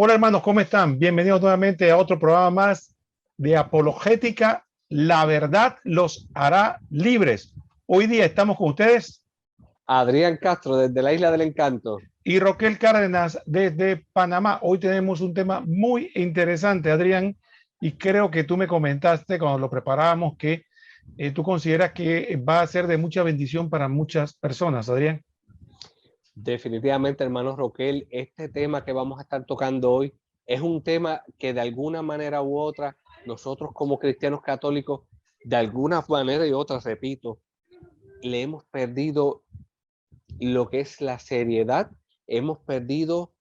Hola hermanos, ¿cómo están? Bienvenidos nuevamente a otro programa más de Apologética. La verdad los hará libres. Hoy día estamos con ustedes Adrián Castro, desde la Isla del Encanto. y Roquel Cárdenas desde Panamá. Hoy tenemos un tema muy interesante, Adrián, y creo que tú me comentaste cuando lo preparábamos que tú consideras que va a ser de mucha bendición para muchas personas, Adrián. Definitivamente, hermano Roquel, este tema que vamos a estar tocando hoy es un tema que de alguna manera u otra, nosotros como cristianos católicos, de alguna manera y otra, repito, le hemos perdido lo que es la seriedad, hemos perdido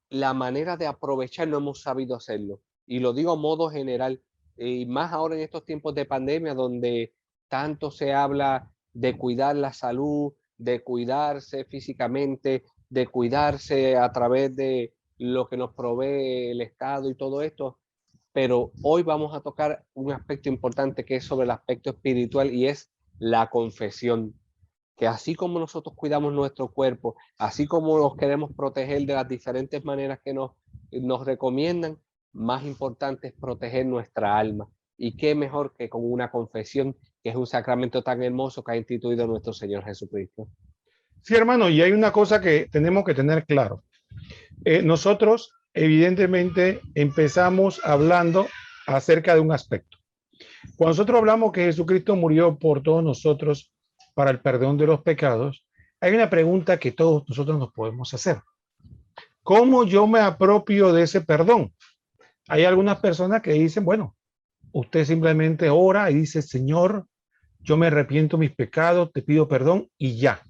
la manera de aprovechar, no hemos sabido hacerlo. Y lo digo a modo general, y más ahora en estos tiempos de pandemia, donde tanto se habla de cuidar la salud, de cuidarse físicamente, de cuidarse a través de lo que nos provee el Estado y todo esto. Pero hoy vamos a tocar un aspecto importante que es sobre el aspecto espiritual y es la confesión, que así como nosotros cuidamos nuestro cuerpo, así como nos queremos proteger de las diferentes maneras que nos recomiendan, más importante es proteger nuestra alma. Y qué mejor que con una confesión, que es un sacramento tan hermoso que ha instituido nuestro Señor Jesucristo. Sí, hermano, y hay una cosa que tenemos que tener claro. Nosotros, evidentemente, empezamos hablando acerca de un aspecto. Cuando nosotros hablamos que Jesucristo murió por todos nosotros para el perdón de los pecados, hay una pregunta que todos nosotros nos podemos hacer. ¿Cómo yo me apropio de ese perdón? Hay algunas personas que dicen, bueno, usted simplemente ora y dice, Señor, yo me arrepiento de mis pecados, te pido perdón y ya.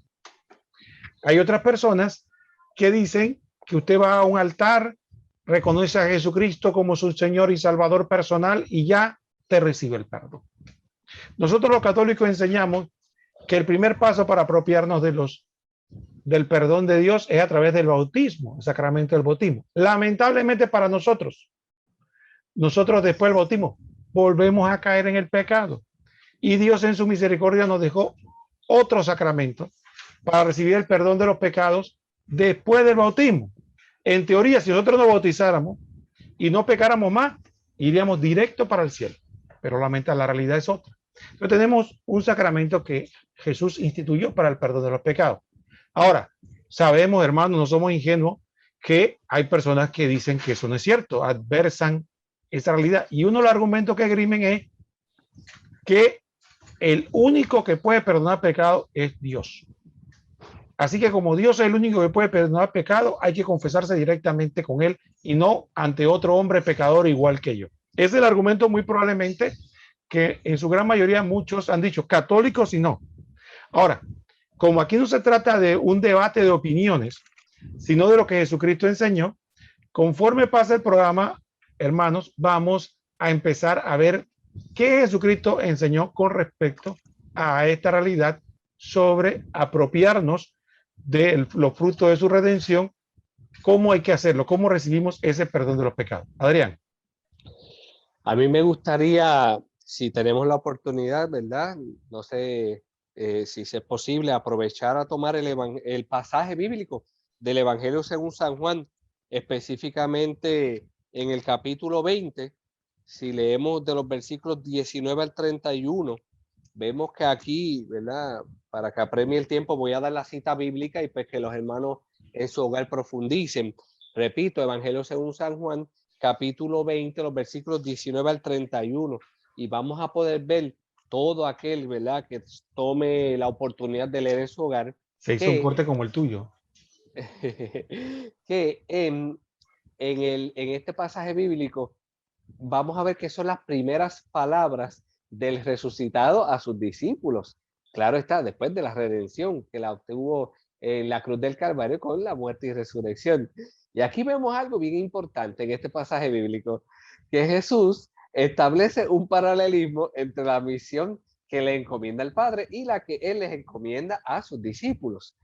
Hay otras personas que dicen que usted va a un altar, reconoce a Jesucristo como su Señor y Salvador personal y ya te recibe el perdón. Nosotros los católicos enseñamos que el primer paso para apropiarnos del perdón de Dios es a través del bautismo, el sacramento del bautismo. Lamentablemente para nosotros después del bautismo volvemos a caer en el pecado y Dios en su misericordia nos dejó otro sacramento para recibir el perdón de los pecados después del bautismo. En teoría, si nosotros nos bautizáramos y no pecáramos más, iríamos directo para el cielo. Pero lamentablemente la realidad es otra. Entonces tenemos un sacramento que Jesús instituyó para el perdón de los pecados. Ahora, sabemos, hermanos, no somos ingenuos, que hay personas que dicen que eso no es cierto, adversan esa realidad. Y uno de los argumentos que esgrimen es que el único que puede perdonar pecado es Dios. Así que como Dios es el único que puede perdonar pecado, hay que confesarse directamente con él y no ante otro hombre pecador igual que yo. Es el argumento muy probablemente que en su gran mayoría muchos han dicho, católicos y no. Ahora, como aquí no se trata de un debate de opiniones, sino de lo que Jesucristo enseñó, conforme pasa el programa, hermanos, vamos a empezar a ver qué Jesucristo enseñó con respecto a esta realidad sobre apropiarnos de los frutos de su redención, cómo hay que hacerlo, cómo recibimos ese perdón de los pecados. Adrián. A mí me gustaría, si tenemos la oportunidad, ¿verdad? No sé si es posible, aprovechar a tomar el pasaje bíblico del Evangelio según San Juan, específicamente en el capítulo 20, si leemos de los versículos 19 al 31, vemos que aquí, ¿verdad? Para que apremie el tiempo, voy a dar la cita bíblica y pues que los hermanos en su hogar profundicen. Repito, Evangelio según San Juan, capítulo 20, los versículos 19 al 31, y vamos a poder ver todo aquel, ¿verdad?, que tome la oportunidad de leer en su hogar. Se hizo un corte como el tuyo. Que en este pasaje bíblico vamos a ver que son las primeras palabras del resucitado a sus discípulos. Claro está, después de la redención que la obtuvo en la cruz del Calvario con la muerte y resurrección. Y aquí vemos algo bien importante en este pasaje bíblico, que Jesús establece un paralelismo entre la misión que le encomienda el Padre y la que Él les encomienda a sus discípulos.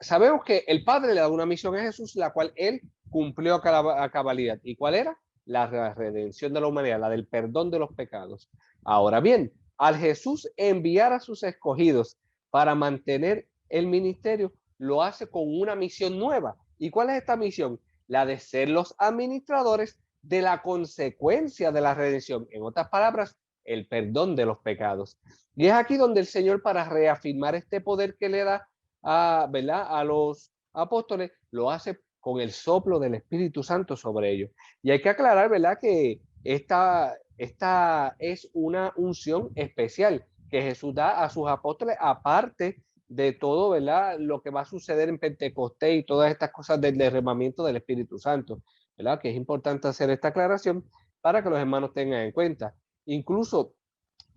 Sabemos que el Padre le da una misión a Jesús, la cual Él cumplió a cabalidad. ¿Y cuál era? La redención de la humanidad, la del perdón de los pecados. Ahora bien, al Jesús enviar a sus escogidos para mantener el ministerio, lo hace con una misión nueva. ¿Y cuál es esta misión? la de ser los administradores de la consecuencia de la redención. En otras palabras, el perdón de los pecados. Y es aquí donde el Señor, para reafirmar este poder que le da ¿verdad?, a los apóstoles, lo hace con el soplo del Espíritu Santo sobre ellos. Y hay que aclarar, ¿verdad?, que esta es una unción especial que Jesús da a sus apóstoles, aparte de todo, ¿verdad?, lo que va a suceder en Pentecostés y todas estas cosas del derramamiento del Espíritu Santo, ¿verdad?, que es importante hacer esta aclaración para que los hermanos tengan en cuenta. Incluso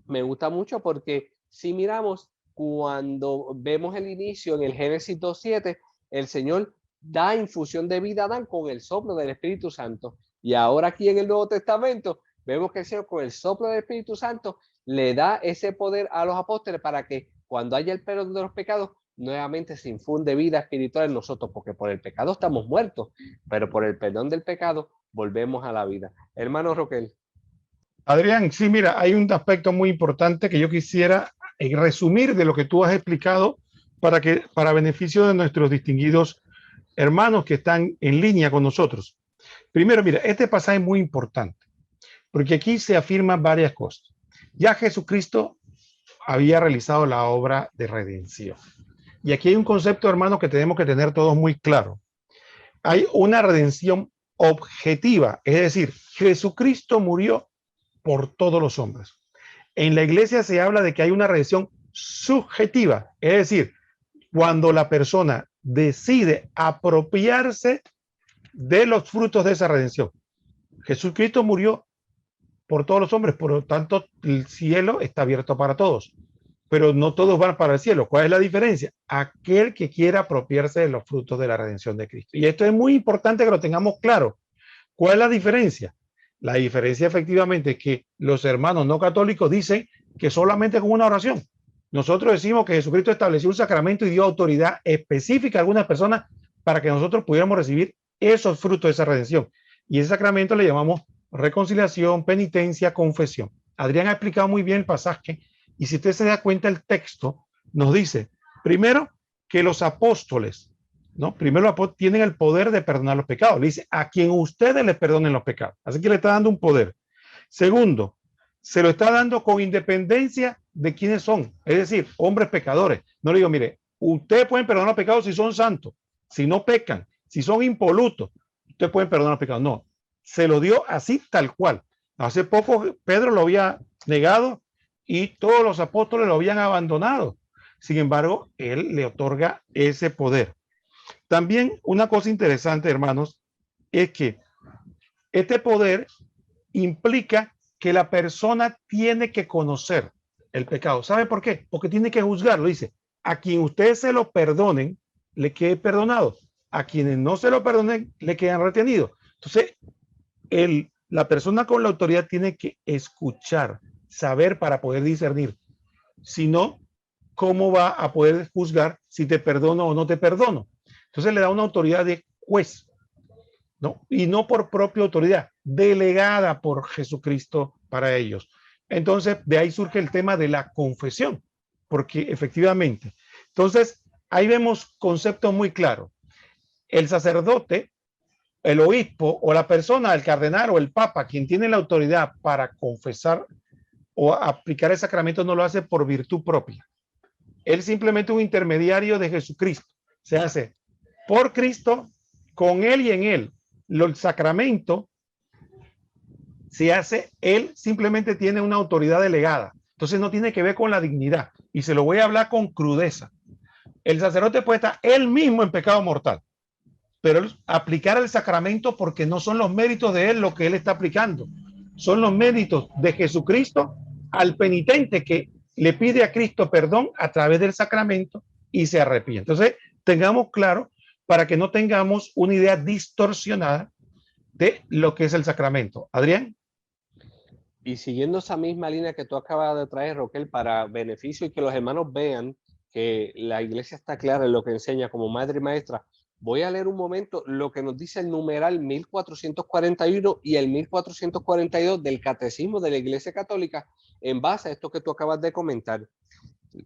me gusta mucho porque si miramos, cuando vemos el inicio en el Génesis 2:7, el Señor da infusión de vida a Adán con el soplo del Espíritu Santo. Y ahora aquí en el Nuevo Testamento vemos que el Señor, con el soplo del Espíritu Santo, le da ese poder a los apóstoles para que cuando haya el perdón de los pecados, nuevamente se infunde vida espiritual en nosotros, porque por el pecado estamos muertos, pero por el perdón del pecado volvemos a la vida. Hermano Roquel. Adrián, sí, mira, hay un aspecto muy importante que yo quisiera resumir de lo que tú has explicado para beneficio de nuestros distinguidos hermanos que están en línea con nosotros. Primero, mira, este pasaje es muy importante porque aquí se afirman varias cosas. Ya Jesucristo había realizado la obra de redención. Y aquí hay un concepto, hermano, que tenemos que tener todos muy claro. Hay una redención objetiva, es decir, Jesucristo murió por todos los hombres. En la iglesia se habla de que hay una redención subjetiva, es decir, cuando la persona decide apropiarse de los frutos de esa redención. Jesucristo murió por todos los hombres, por lo tanto el cielo está abierto para todos, pero no todos van para el cielo. ¿Cuál es la diferencia? Aquel que quiera apropiarse de los frutos de la redención de Cristo. Y esto es muy importante que lo tengamos claro. ¿Cuál es la diferencia? La diferencia efectivamente es que los hermanos no católicos dicen que solamente con una oración. Nosotros decimos que Jesucristo estableció un sacramento y dio autoridad específica a algunas personas para que nosotros pudiéramos recibir esos frutos de esa redención. Y ese sacramento le llamamos reconciliación, penitencia, confesión. Adrián ha explicado muy bien el pasaje y si usted se da cuenta el texto nos dice, primero, que los apóstoles, ¿no? Primero tienen el poder de perdonar los pecados. Le dice, a quien ustedes les perdonen los pecados. Así que le está dando un poder. Segundo, se lo está dando con independencia de quiénes son. Es decir, hombres pecadores. No le digo, mire, ustedes pueden perdonar los pecados si son santos, si no pecan, si son impolutos. Ustedes pueden perdonar los pecados. No, se lo dio así tal cual. Hace poco Pedro lo había negado y todos los apóstoles lo habían abandonado. Sin embargo, él le otorga ese poder. También una cosa interesante, hermanos, es que este poder implica que la persona tiene que conocer el pecado. ¿Sabe por qué? Porque tiene que juzgarlo. Dice, a quien ustedes se lo perdonen, le quede perdonado. A quienes no se lo perdonen, le quedan retenidos. Entonces, la persona con la autoridad tiene que escuchar, saber para poder discernir. Si no, ¿cómo va a poder juzgar si te perdono o no te perdono? Entonces le da una autoridad de juez, ¿no? Y no por propia autoridad, delegada por Jesucristo para ellos. Entonces, de ahí surge el tema de la confesión, porque efectivamente, entonces, ahí vemos conceptos muy claros. El sacerdote, el obispo o la persona, el cardenal o el papa, quien tiene la autoridad para confesar o aplicar el sacramento, no lo hace por virtud propia. Él simplemente es un intermediario de Jesucristo. Se hace por Cristo, con Él y en Él. El sacramento se hace, Él simplemente tiene una autoridad delegada. Entonces no tiene que ver con la dignidad. Y se lo voy a hablar con crudeza. El sacerdote puede estar él mismo en pecado mortal, pero aplicar el sacramento porque no son los méritos de él lo que él está aplicando. Son los méritos de Jesucristo al penitente que le pide a Cristo perdón a través del sacramento y se arrepiente. Entonces, tengamos claro para que no tengamos una idea distorsionada de lo que es el sacramento. Adrián. Y siguiendo esa misma línea que tú acabas de traer, Roquel, para beneficio y que los hermanos vean que la iglesia está clara en lo que enseña como madre y maestra, voy a leer un momento lo que nos dice el numeral 1441 y el 1442 del Catecismo de la Iglesia Católica en base a esto que tú acabas de comentar.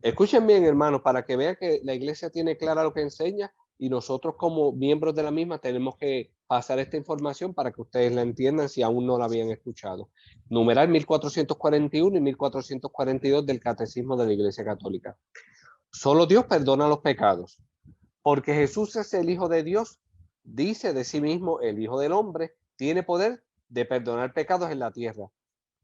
Escuchen bien, hermanos, para que vean que la iglesia tiene clara lo que enseña y nosotros como miembros de la misma tenemos que pasar esta información para que ustedes la entiendan si aún no la habían escuchado. Numeral 1441 y 1442 del Catecismo de la Iglesia Católica. Solo Dios perdona los pecados. Porque Jesús es el Hijo de Dios, dice de sí mismo, el Hijo del Hombre, tiene poder de perdonar pecados en la tierra.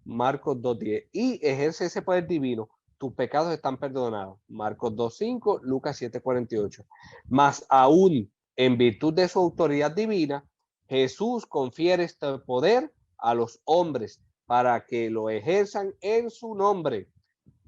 Marcos 2:10. Y ejerce ese poder divino. Tus pecados están perdonados. Marcos 2:5, Lucas 7:48. Mas aún en virtud de su autoridad divina, Jesús confiere este poder a los hombres para que lo ejerzan en su nombre.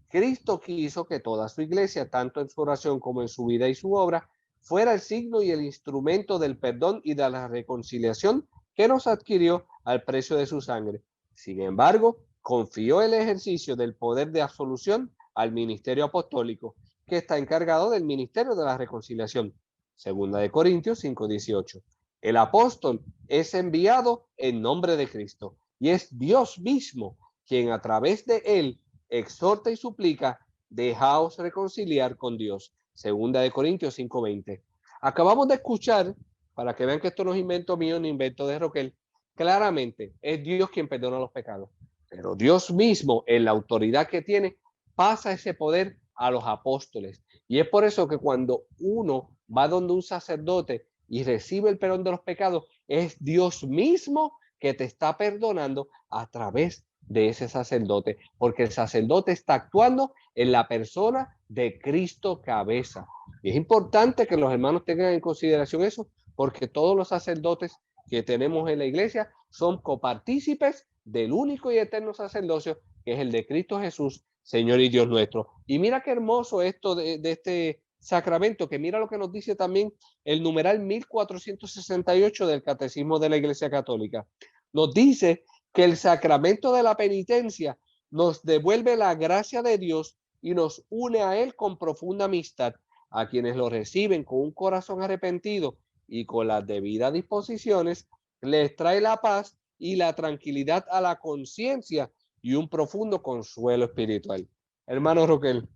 Cristo quiso que toda su iglesia, tanto en su oración como en su vida y su obra, fuera el signo y el instrumento del perdón y de la reconciliación que nos adquirió al precio de su sangre. Sin embargo, confió el ejercicio del poder de absolución al ministerio apostólico, que está encargado del ministerio de la reconciliación. Segunda de Corintios 5:18. El apóstol es enviado en nombre de Cristo y es Dios mismo quien a través de él exhorta y suplica, dejaos reconciliar con Dios. Segunda de Corintios 5:20. Acabamos de escuchar, para que vean que esto no es invento mío ni invento de Roquel, claramente es Dios quien perdona los pecados. Pero Dios mismo, en la autoridad que tiene, pasa ese poder a los apóstoles. Y es por eso que cuando uno va donde un sacerdote y recibe el perdón de los pecados, es Dios mismo que te está perdonando a través de ese sacerdote, porque el sacerdote está actuando en la persona de Cristo cabeza. Y es importante que los hermanos tengan en consideración eso, porque todos los sacerdotes que tenemos en la iglesia son copartícipes del único y eterno sacerdocio, que es el de Cristo Jesús, Señor y Dios nuestro. Y mira qué hermoso esto de este sacramento, que mira lo que nos dice también el numeral 1468 del Catecismo de la Iglesia Católica. Nos dice que el sacramento de la penitencia nos devuelve la gracia de Dios y nos une a Él con profunda amistad. A quienes lo reciben con un corazón arrepentido y con las debidas disposiciones, les trae la paz y la tranquilidad a la conciencia y un profundo consuelo espiritual. Hermano Roquel.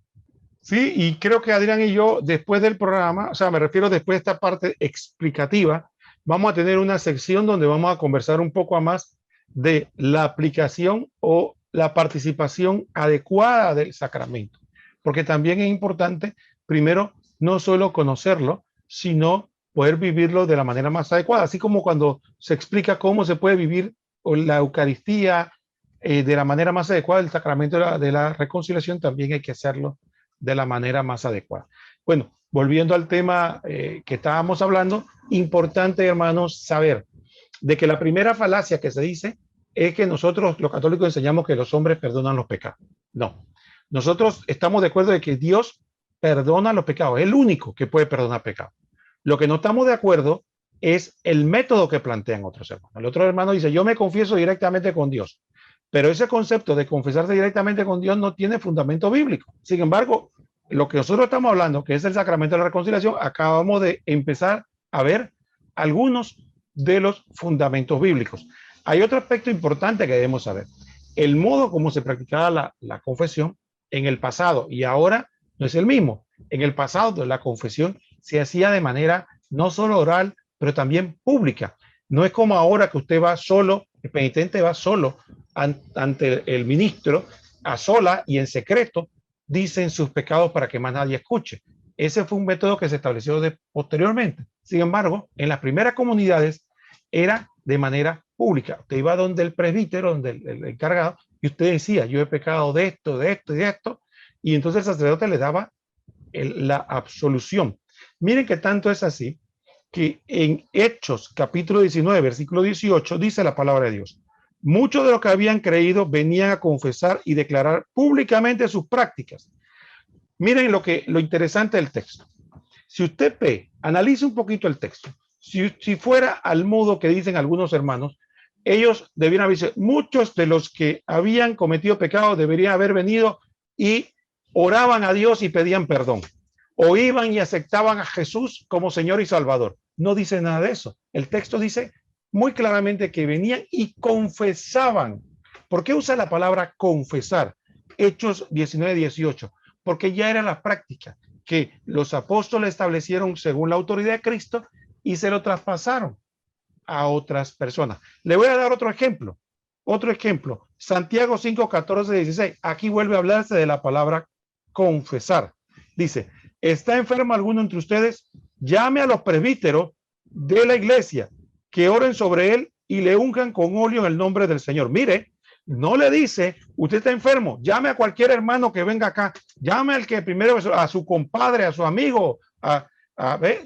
Sí, y creo que Adrián y yo, después del programa, o sea, me refiero después de esta parte explicativa, vamos a tener una sección donde vamos a conversar un poco más de la aplicación o la participación adecuada del sacramento. Porque también es importante, primero, no solo conocerlo, sino poder vivirlo de la manera más adecuada. Así como cuando se explica cómo se puede vivir la Eucaristía de la manera más adecuada, el sacramento de la reconciliación, también hay que hacerlo de la manera más adecuada. Bueno, volviendo al tema que estábamos hablando, importante, hermanos, saber de que la primera falacia que se dice es que nosotros los católicos enseñamos que los hombres perdonan los pecados. No, nosotros estamos de acuerdo de que Dios perdona los pecados, es el único que puede perdonar pecados. Lo que no estamos de acuerdo es el método que plantean otros hermanos. El otro hermano dice, yo me confieso directamente con Dios. Pero ese concepto de confesarse directamente con Dios no tiene fundamento bíblico. Sin embargo, lo que nosotros estamos hablando, que es el sacramento de la reconciliación, acabamos de empezar a ver algunos de los fundamentos bíblicos. Hay otro aspecto importante que debemos saber. El modo como se practicaba la confesión en el pasado y ahora no es el mismo. En el pasado la confesión se hacía de manera no solo oral, pero también pública. No es como ahora que usted va solo, el penitente va solo ante el ministro, a sola y en secreto, dicen sus pecados para que más nadie escuche. Ese fue un método que se estableció posteriormente. Sin embargo, en las primeras comunidades era de manera pública. Usted iba donde el presbítero, donde el encargado, y usted decía, yo he pecado de esto, de esto y de esto, y entonces el sacerdote le daba la absolución. Miren que tanto es así que en Hechos capítulo 19, versículo 18, dice la palabra de Dios. Muchos de los que habían creído venían a confesar y declarar públicamente sus prácticas. Miren lo interesante del texto. Si usted analice un poquito el texto. Si fuera al modo que dicen algunos hermanos, ellos debieran haber dicho, muchos de los que habían cometido pecado deberían haber venido y oraban a Dios y pedían perdón. O iban y aceptaban a Jesús como Señor y Salvador. No dice nada de eso. El texto dice muy claramente que venían y confesaban. ¿Por qué usa la palabra confesar? Hechos 19, 18. Porque ya era la práctica, que los apóstoles establecieron según la autoridad de Cristo y se lo traspasaron a otras personas. Le voy a dar otro ejemplo. Otro ejemplo, Santiago 5, 14, 16. Aquí vuelve a hablarse de la palabra confesar. Dice, ¿está enfermo alguno entre ustedes? Llame a los presbíteros de la iglesia que oren sobre él y le unjan con óleo en el nombre del Señor. Mire, no le dice, usted está enfermo, llame a cualquier hermano que venga acá, llame al que primero, a su compadre, a su amigo,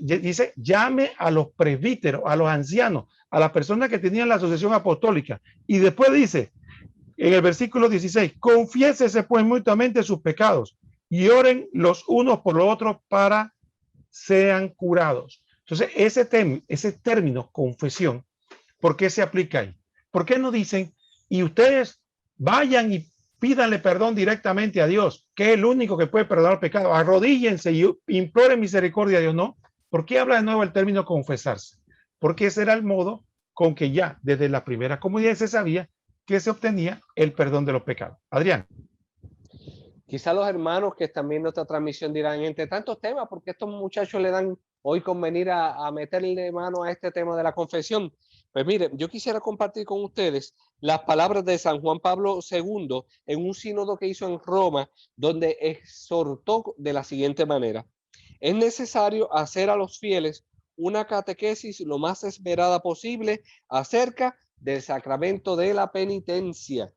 dice, llame a los presbíteros, a los ancianos, a las personas que tenían la asociación apostólica. Y después dice, en el versículo 16, confiésese pues mutuamente sus pecados y oren los unos por los otros para sean curados. Entonces, ese término, confesión, ¿por qué se aplica ahí? ¿Por qué no dicen, y ustedes vayan y pídanle perdón directamente a Dios, que es el único que puede perdonar el pecado? Arrodíllense y imploren misericordia a Dios. No. ¿Por qué habla de nuevo el término confesarse? Porque ese era el modo con que ya desde la primera comunidad se sabía que se obtenía el perdón de los pecados. Adrián. Quizá los hermanos que están viendo esta transmisión dirán, entre tantos temas, ¿por qué estos muchachos le dan hoy con venir a meterle mano a este tema de la confesión? Pues mire, yo quisiera compartir con ustedes las palabras de San Juan Pablo II en un sínodo que hizo en Roma, donde exhortó de la siguiente manera: es necesario hacer a los fieles una catequesis lo más esmerada posible acerca del sacramento de la penitencia.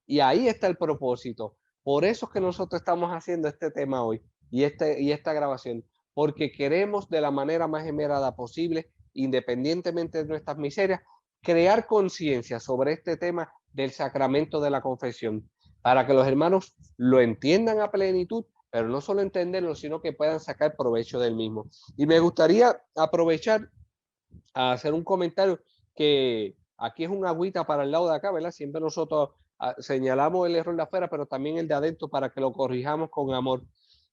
Y ahí está el propósito. Por eso es que nosotros estamos haciendo este tema hoy y esta grabación, porque queremos de la manera más esmerada posible, independientemente de nuestras miserias, crear conciencia sobre este tema del sacramento de la confesión, para que los hermanos lo entiendan a plenitud, pero no solo entenderlo, sino que puedan sacar provecho del mismo. Y me gustaría aprovechar a hacer un comentario que aquí es un agüita para el lado de acá, ¿verdad? Siempre nosotros señalamos el error de afuera, pero también el de adentro para que lo corrijamos con amor.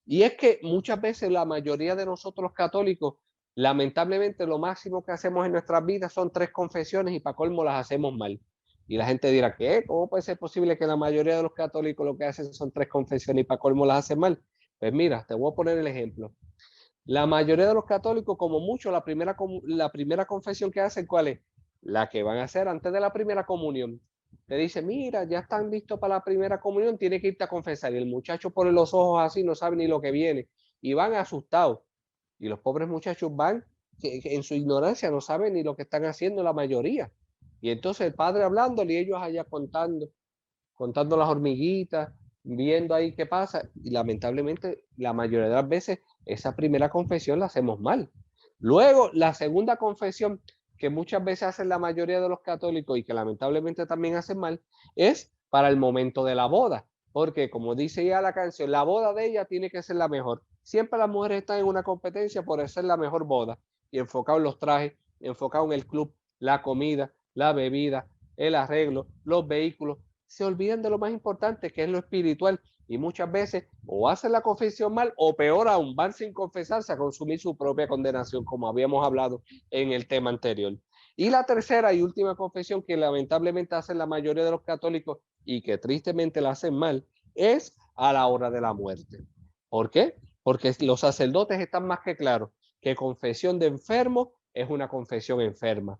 Y es que muchas veces la mayoría de nosotros los católicos, lamentablemente lo máximo que hacemos en nuestras vidas son 3 confesiones y para colmo las hacemos mal. Y la gente dirá, ¿qué? ¿Cómo puede ser posible que la mayoría de los católicos lo que hacen son 3 confesiones y para colmo las hacen mal? Pues mira, te voy a poner el ejemplo. La mayoría de los católicos, como mucho, la primera confesión que hacen, ¿cuál es? La que van a hacer antes de la primera comunión. Te dice, mira, ya están listos para la primera comunión, tiene que irte a confesar. Y el muchacho pone los ojos así, no sabe ni lo que viene. Y van asustados. Y los pobres muchachos van, que en su ignorancia no saben ni lo que están haciendo la mayoría. Y entonces el padre hablándole y ellos allá contando las hormiguitas, viendo ahí qué pasa. Y lamentablemente, la mayoría de las veces, esa primera confesión la hacemos mal. Luego, la segunda confesión, que muchas veces hacen la mayoría de los católicos y que lamentablemente también hacen mal, es para el momento de la boda. Porque, como dice ya la canción, la boda de ella tiene que ser la mejor. Siempre las mujeres están en una competencia por hacer la mejor boda. Y enfocado en los trajes, enfocado en el club, la comida, la bebida, el arreglo, los vehículos. Se olvidan de lo más importante, que es lo espiritual, y muchas veces o hacen la confesión mal o peor aún, van sin confesarse a consumir su propia condenación, como habíamos hablado en el tema anterior. Y la tercera y última confesión que lamentablemente hacen la mayoría de los católicos y que tristemente la hacen mal, es a la hora de la muerte. ¿Por qué? Porque los sacerdotes están más que claros que confesión de enfermo es una confesión enferma.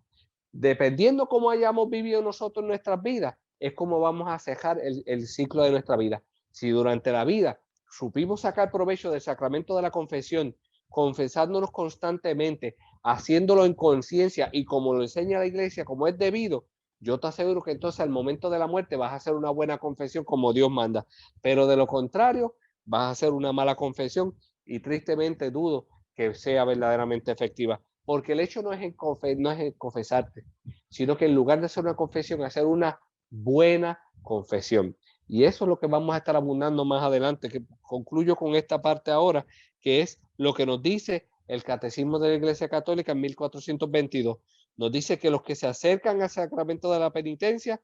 Dependiendo cómo hayamos vivido nosotros nuestras vidas, es como vamos a cejar el ciclo de nuestra vida. Si durante la vida supimos sacar provecho del sacramento de la confesión, confesándonos constantemente, haciéndolo en conciencia y como lo enseña la iglesia, como es debido, yo te aseguro que entonces al momento de la muerte vas a hacer una buena confesión como Dios manda. Pero de lo contrario, vas a hacer una mala confesión y tristemente dudo que sea verdaderamente efectiva. Porque el hecho no es en confesarte, sino que en lugar de hacer una confesión, hacer una buena confesión. Y eso es lo que vamos a estar abundando más adelante, que concluyo con esta parte ahora, que es lo que nos dice el Catecismo de la Iglesia Católica en 1422. Nos dice que los que se acercan al sacramento de la penitencia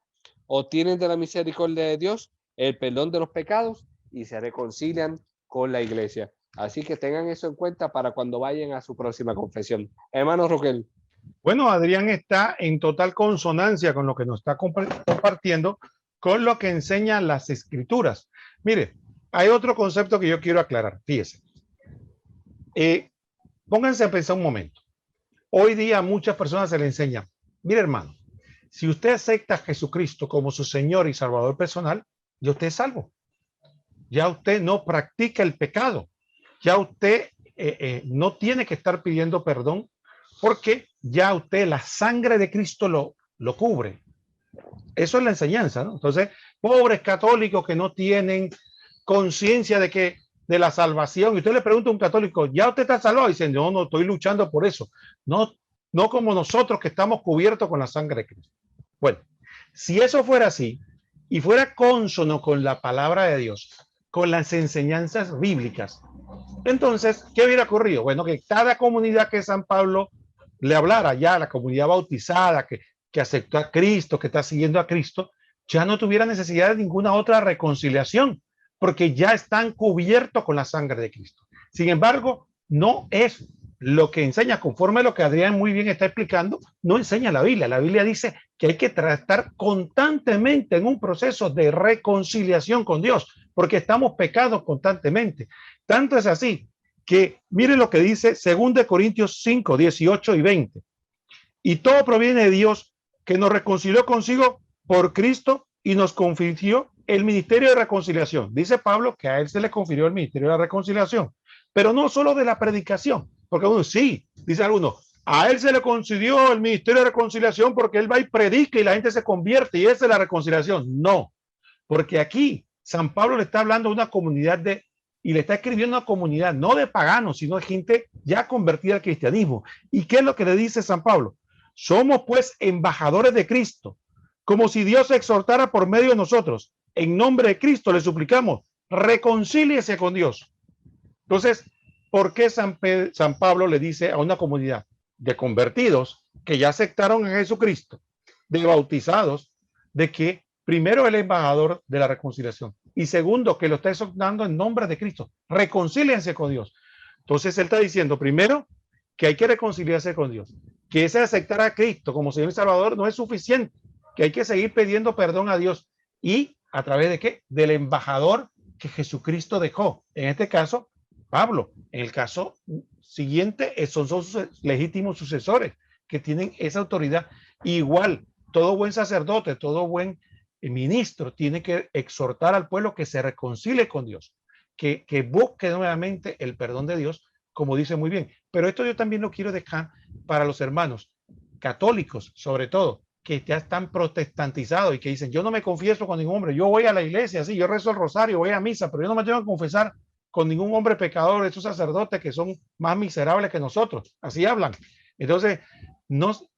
obtienen de la misericordia de Dios el perdón de los pecados y se reconcilian con la Iglesia. Así que tengan eso en cuenta para cuando vayan a su próxima confesión. Hermano Roquel. Bueno, Adrián está en total consonancia con lo que nos está compartiendo, con lo que enseñan las escrituras. Mire, hay otro concepto que yo quiero aclarar. Fíjese. Eh, Pónganse a pensar un momento. Hoy día a muchas personas se le enseña, mire hermano, si usted acepta a Jesucristo como su Señor y Salvador personal, ya usted es salvo. Ya usted no practica el pecado. Ya usted no tiene que estar pidiendo perdón porque ya usted la sangre de Cristo lo cubre. Eso es la enseñanza, ¿no? Entonces, pobres católicos que no tienen conciencia de la salvación. Y usted le pregunta a un católico, ¿ya usted está salvado? Y dice, no, no estoy luchando por eso. No, no como nosotros que estamos cubiertos con la sangre de Cristo. Bueno, si eso fuera así y fuera cónsono con la palabra de Dios, con las enseñanzas bíblicas, entonces, ¿qué hubiera ocurrido? Bueno, que cada comunidad que San Pablo le hablara, ya la comunidad bautizada, que aceptó a Cristo, que está siguiendo a Cristo, ya no tuviera necesidad de ninguna otra reconciliación, porque ya están cubiertos con la sangre de Cristo. Sin embargo, no es lo que enseña, conforme a lo que Adrián muy bien está explicando, no enseña la Biblia. La Biblia dice que hay que estar constantemente en un proceso de reconciliación con Dios, porque estamos pecados constantemente. Tanto es así que miren lo que dice 2 Corintios 5, 18 y 20. Y todo proviene de Dios, que nos reconcilió consigo por Cristo y nos confirió el ministerio de reconciliación. Dice Pablo que a él se le confirió el ministerio de la reconciliación, pero no solo de la predicación, porque uno sí, dice alguno, a él se le concedió el ministerio de reconciliación porque él va y predica y la gente se convierte y esa es la reconciliación. No, porque aquí San Pablo le está hablando a una comunidad y le está escribiendo a una comunidad no de paganos, sino de gente ya convertida al cristianismo. ¿Y qué es lo que le dice San Pablo? Somos pues embajadores de Cristo, como si Dios exhortara por medio de nosotros. En nombre de Cristo le suplicamos, reconcíliese con Dios. Entonces, ¿por qué San Pablo le dice a una comunidad de convertidos que ya aceptaron a Jesucristo, de bautizados, de que primero el embajador de la reconciliación y segundo que lo está exhortando en nombre de Cristo, reconcíliense con Dios? Entonces él está diciendo primero que hay que reconciliarse con Dios, que ese aceptar a Cristo como Señor y Salvador no es suficiente, que hay que seguir pidiendo perdón a Dios y a través de qué? Del embajador que Jesucristo dejó. En este caso, Pablo. En el caso siguiente, son sus legítimos sucesores que tienen esa autoridad. Igual, todo buen sacerdote, todo buen ministro tiene que exhortar al pueblo que se reconcilie con Dios, que busque nuevamente el perdón de Dios, como dice muy bien. Pero esto yo también lo quiero dejar para los hermanos católicos, sobre todo, que ya están protestantizados y que dicen, yo no me confieso con ningún hombre, yo voy a la iglesia, sí, yo rezo el rosario, voy a misa, pero yo no me tengo que confesar con ningún hombre pecador, estos sacerdotes que son más miserables que nosotros, así hablan. Entonces,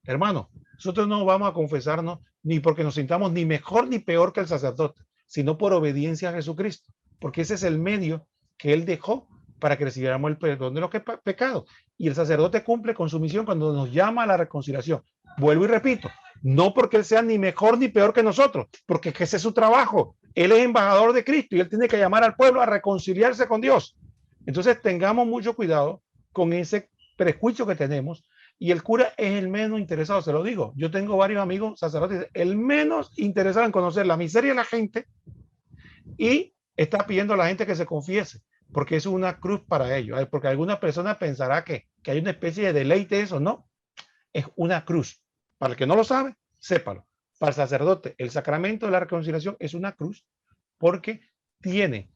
hermano, nosotros no vamos a confesarnos ni porque nos sintamos ni mejor ni peor que el sacerdote, sino por obediencia a Jesucristo, porque ese es el medio que él dejó para que recibiéramos el perdón de los pecados. Y el sacerdote cumple con su misión cuando nos llama a la reconciliación. Vuelvo y repito, no porque él sea ni mejor ni peor que nosotros, porque ese es su trabajo. Él es embajador de Cristo y él tiene que llamar al pueblo a reconciliarse con Dios. Entonces tengamos mucho cuidado con ese prejuicio que tenemos, y el cura es el menos interesado, se lo digo. Yo tengo varios amigos sacerdotes, el menos interesado en conocer la miseria de la gente y está pidiendo a la gente que se confiese, porque es una cruz para ellos. Porque alguna persona pensará que hay una especie de deleite eso, no. Es una cruz. Para el que no lo sabe, sépalo. Para el sacerdote, el sacramento de la reconciliación es una cruz porque tiene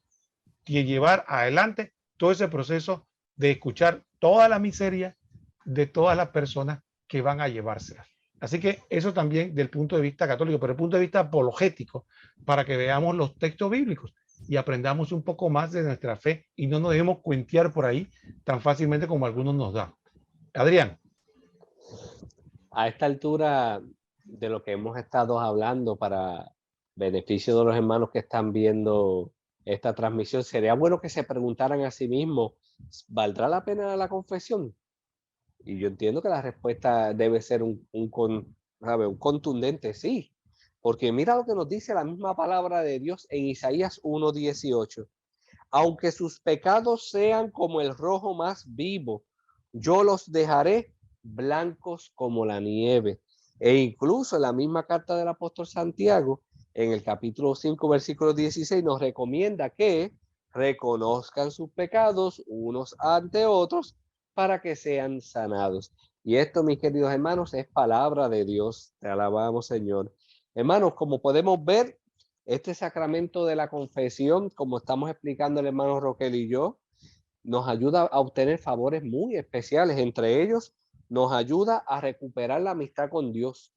que llevar adelante todo ese proceso de escuchar toda la miseria de todas las personas que van a llevársela. Así que eso también del punto de vista católico, pero el punto de vista apologético, para que veamos los textos bíblicos y aprendamos un poco más de nuestra fe y no nos dejemos cuentear por ahí tan fácilmente como algunos nos dan. Adrián. A esta altura de lo que hemos estado hablando, para beneficio de los hermanos que están viendo esta transmisión, sería bueno que se preguntaran a sí mismos, ¿valdrá la pena la confesión? Y yo entiendo que la respuesta debe ser un contundente sí, porque mira lo que nos dice la misma palabra de Dios en Isaías 1:18. Aunque sus pecados sean como el rojo más vivo, yo los dejaré blancos como la nieve. E incluso en la misma carta del apóstol Santiago, en el capítulo 5, versículo 16, nos recomienda que reconozcan sus pecados unos ante otros para que sean sanados. Y esto, mis queridos hermanos, es palabra de Dios. Te alabamos, Señor. Hermanos, como podemos ver, este sacramento de la confesión, como estamos explicando el hermano Roquel y yo, nos ayuda a obtener favores muy especiales. Entre ellos, nos ayuda a recuperar la amistad con Dios.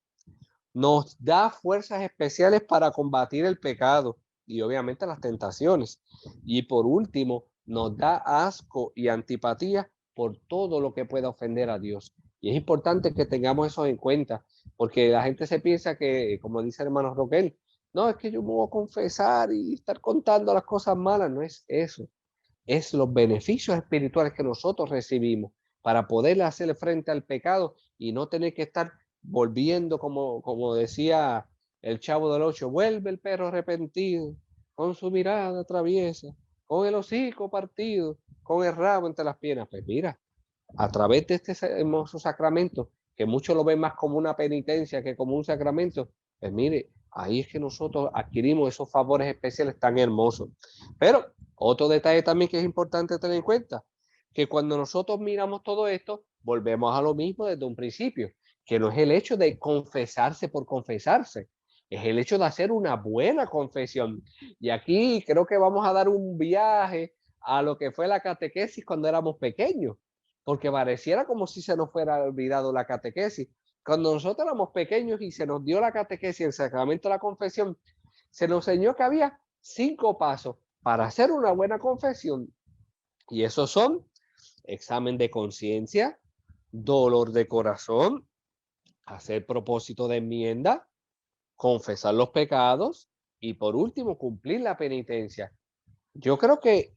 Nos da fuerzas especiales para combatir el pecado y obviamente las tentaciones. Y por último, nos da asco y antipatía por todo lo que pueda ofender a Dios. Y es importante que tengamos eso en cuenta, porque la gente se piensa que, como dice el hermano Roquel, no, es que yo me voy a confesar y estar contando las cosas malas. No es eso, es los beneficios espirituales que nosotros recibimos para poder hacer frente al pecado y no tener que estar volviendo, como decía el Chavo del Ocho, vuelve el perro arrepentido, con su mirada traviesa, con el hocico partido, con el rabo entre las piernas. Pues mira, a través de este hermoso sacramento, que muchos lo ven más como una penitencia que como un sacramento, pues mire, ahí es que nosotros adquirimos esos favores especiales tan hermosos. Pero otro detalle también que es importante tener en cuenta, que cuando nosotros miramos todo esto, volvemos a lo mismo desde un principio, que no es el hecho de confesarse por confesarse, es el hecho de hacer una buena confesión. Y aquí creo que vamos a dar un viaje a lo que fue la catequesis cuando éramos pequeños, porque pareciera como si se nos fuera olvidado la catequesis. Cuando nosotros éramos pequeños y se nos dio la catequesis, el sacramento de la confesión, se nos enseñó que había 5 pasos para hacer una buena confesión. Y esos son examen de conciencia, dolor de corazón, hacer propósito de enmienda, confesar los pecados y por último cumplir la penitencia. Yo creo que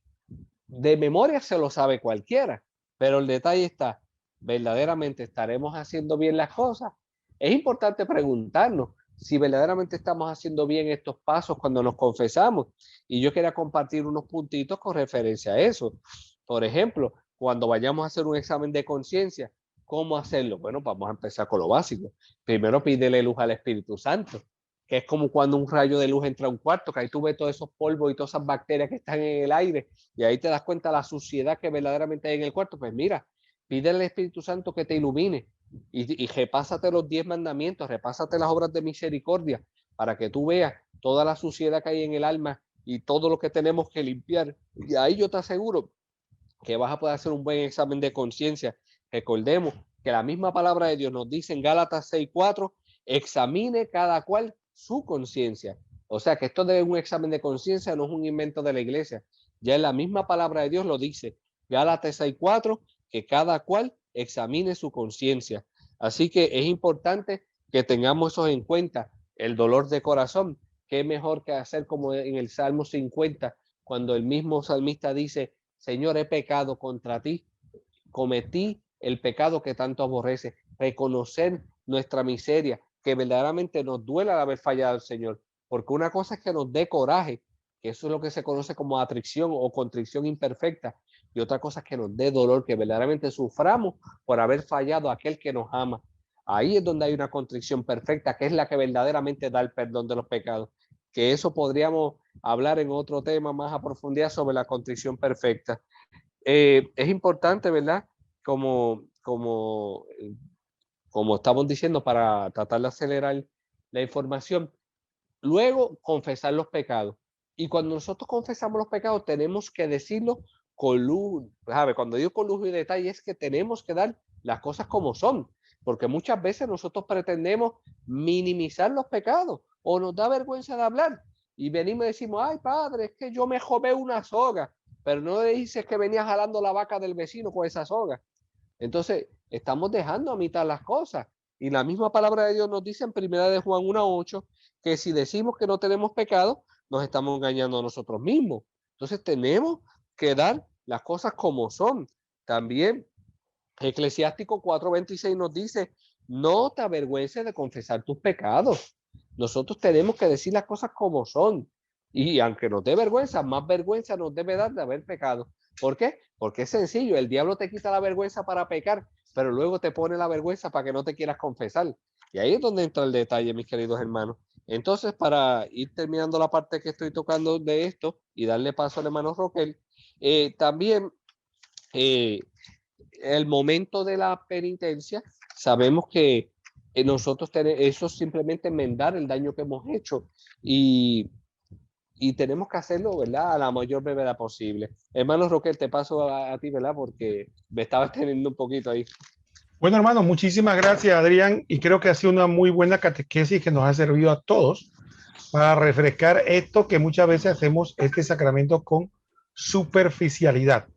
de memoria se lo sabe cualquiera, pero el detalle está, ¿verdaderamente estaremos haciendo bien las cosas? Es importante preguntarnos si verdaderamente estamos haciendo bien estos pasos cuando nos confesamos. Y yo quería compartir unos puntitos con referencia a eso. Por ejemplo, cuando vayamos a hacer un examen de conciencia, ¿cómo hacerlo? Bueno, vamos a empezar con lo básico. Primero pídele luz al Espíritu Santo, que es como cuando un rayo de luz entra a un cuarto, que ahí tú ves todos esos polvos y todas esas bacterias que están en el aire, y ahí te das cuenta de la suciedad que verdaderamente hay en el cuarto. Pues mira, pídele al Espíritu Santo que te ilumine y repásate los 10 mandamientos, repásate las obras de misericordia para que tú veas toda la suciedad que hay en el alma y todo lo que tenemos que limpiar. Y ahí yo te aseguro que vas a poder hacer un buen examen de conciencia. Recordemos que la misma palabra de Dios nos dice en Gálatas 6:4, examine cada cual su conciencia. O sea que esto de un examen de conciencia no es un invento de la iglesia. Ya en la misma palabra de Dios lo dice. Gálatas 6:4, que cada cual examine su conciencia. Así que es importante que tengamos eso en cuenta. El dolor de corazón, qué mejor que hacer como en el Salmo 50, cuando el mismo salmista dice, Señor, he pecado contra ti, cometí el pecado que tanto aborrece. Reconocer nuestra miseria, que verdaderamente nos duele al haber fallado al Señor, porque una cosa es que nos dé coraje, que eso es lo que se conoce como atrición o contrición imperfecta, y otra cosa es que nos dé dolor, que verdaderamente suframos por haber fallado a aquel que nos ama. Ahí es donde hay una contrición perfecta, que es la que verdaderamente da el perdón de los pecados. Que eso podríamos hablar en otro tema más a profundidad sobre la contrición perfecta. Es importante, ¿verdad? Como, como, como estamos diciendo, para tratar de acelerar la información. Luego, confesar los pecados. Y cuando nosotros confesamos los pecados, tenemos que decirlo con luz. ¿Sabe? Cuando digo con luz y detalle, es que tenemos que dar las cosas como son. Porque muchas veces nosotros pretendemos minimizar los pecados o nos da vergüenza de hablar. Y venimos y decimos, ay, padre, es que yo me jové una soga. Pero no le dices que venía jalando la vaca del vecino con esa soga. Entonces, estamos dejando a mitad las cosas. Y la misma palabra de Dios nos dice en 1 Juan 1:8 que si decimos que no tenemos pecado, nos estamos engañando a nosotros mismos. Entonces, tenemos que dar las cosas como son. También, Eclesiástico 4:26 nos dice, no te avergüences de confesar tus pecados. Nosotros tenemos que decir las cosas como son. Y aunque nos dé vergüenza, más vergüenza nos debe dar de haber pecado. ¿Por qué? Porque es sencillo, el diablo te quita la vergüenza para pecar, pero luego te pone la vergüenza para que no te quieras confesar. Y ahí es donde entra el detalle, mis queridos hermanos. Entonces, para ir terminando la parte que estoy tocando de esto y darle paso al hermano Roquel, también el momento de la penitencia, sabemos que nosotros tenemos eso, simplemente enmendar el daño que hemos hecho y tenemos que hacerlo, ¿verdad? A la mayor brevedad posible. Hermano Roquel, te paso a ti, ¿verdad? Porque me estaba teniendo un poquito ahí. Bueno, hermano, muchísimas gracias, Adrián, y creo que ha sido una muy buena catequesis que nos ha servido a todos para refrescar esto que muchas veces hacemos este sacramento con superficialidad.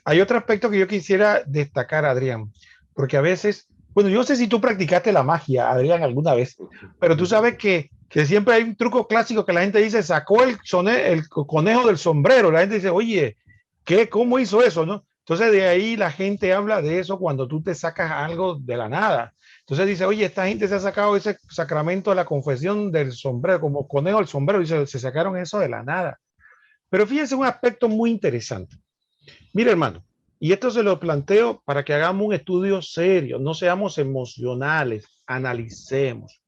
Hay otro aspecto que yo quisiera destacar, Adrián, porque a veces, bueno, yo no sé si tú practicaste la magia, Adrián, alguna vez, pero tú sabes que siempre hay un truco clásico que la gente dice, sacó el conejo del sombrero, la gente dice, oye, ¿qué? ¿Cómo hizo eso? ¿No? Entonces de ahí la gente habla de eso cuando tú te sacas algo de la nada. Entonces dice, oye, esta gente se ha sacado ese sacramento de la confesión del sombrero, como conejo del sombrero, dice, se sacaron eso de la nada. Pero fíjense un aspecto muy interesante. Mire, hermano, y esto se lo planteo para que hagamos un estudio serio, no seamos emocionales, analicemos.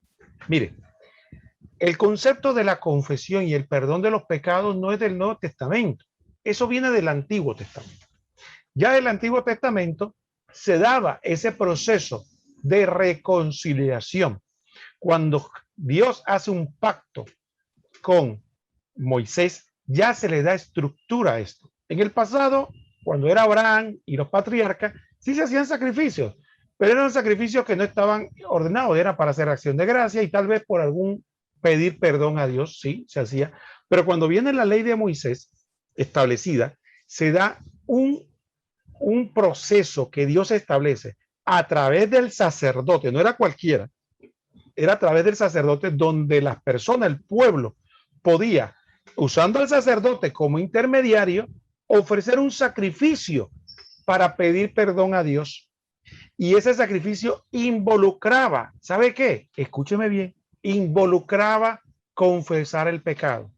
Mire, el concepto de la confesión y el perdón de los pecados no es del Nuevo Testamento, eso viene del Antiguo Testamento. Ya del Antiguo Testamento se daba ese proceso de reconciliación. Cuando Dios hace un pacto con Moisés, ya se le da estructura a esto. En el pasado, cuando era Abraham y los patriarcas, sí se hacían sacrificios, pero eran sacrificios que no estaban ordenados, era para hacer acción de gracia y tal vez por algún pedir perdón a Dios, sí, se hacía. Pero cuando viene la ley de Moisés establecida, se da un proceso que Dios establece a través del sacerdote, no era cualquiera, era a través del sacerdote donde las personas, el pueblo, podía, usando al sacerdote como intermediario, ofrecer un sacrificio para pedir perdón a Dios. Y ese sacrificio involucraba, ¿sabe qué? Escúcheme bien, involucraba confesar el pecado.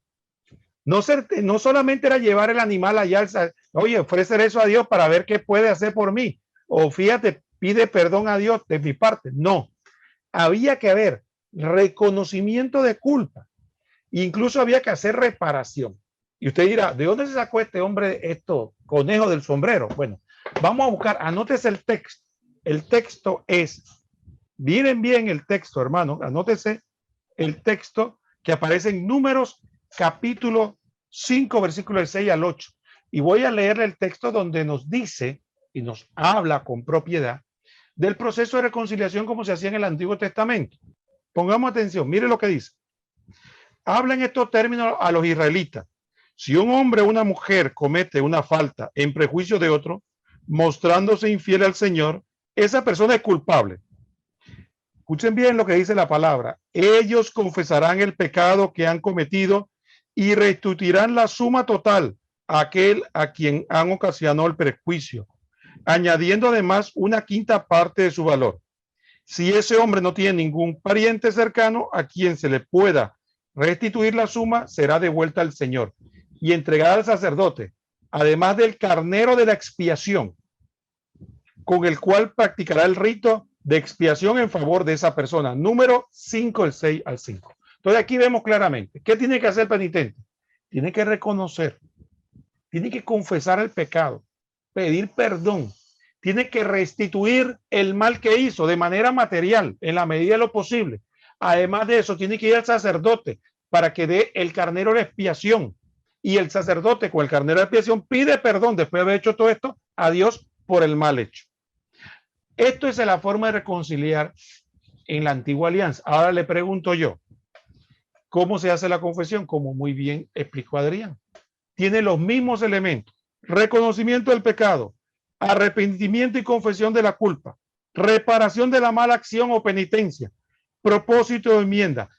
No solamente era llevar el animal allá, oye, ofrecer eso a Dios para ver qué puede hacer por mí. O fíjate, pide perdón a Dios de mi parte. No, había que haber reconocimiento de culpa. Incluso había que hacer reparación. Y usted dirá, ¿de dónde se sacó este hombre esto, conejo del sombrero? Bueno, vamos a buscar, anótese el texto. El texto es, miren bien el texto, hermano, anótese el texto que aparece en Números capítulo 5, versículo del 6 al 8. Y voy a leerle el texto donde nos dice y nos habla con propiedad del proceso de reconciliación como se hacía en el Antiguo Testamento. Pongamos atención, mire lo que dice. Habla en estos términos a los israelitas. Si un hombre o una mujer comete una falta en prejuicio de otro, mostrándose infiel al Señor, esa persona es culpable. Escuchen bien lo que dice la palabra. Ellos confesarán el pecado que han cometido y restituirán la suma total a aquel a quien han ocasionado el perjuicio, añadiendo además una quinta parte de su valor. Si ese hombre no tiene ningún pariente cercano a quien se le pueda restituir la suma, será devuelta al Señor y entregada al sacerdote, además del carnero de la expiación, con el cual practicará el rito de expiación en favor de esa persona. Número 5, el 6 al 5. Entonces aquí vemos claramente, ¿qué tiene que hacer el penitente? Tiene que reconocer, tiene que confesar el pecado, pedir perdón, tiene que restituir el mal que hizo de manera material, en la medida de lo posible. Además de eso, tiene que ir al sacerdote para que dé el carnero de expiación. Y el sacerdote con el carnero de expiación pide perdón después de haber hecho todo esto a Dios por el mal hecho. Esto es la forma de reconciliar en la antigua alianza. Ahora le pregunto yo, ¿cómo se hace la confesión? Como muy bien explicó Adrián. Tiene los mismos elementos. Reconocimiento del pecado, arrepentimiento y confesión de la culpa, reparación de la mala acción o penitencia, propósito de enmienda.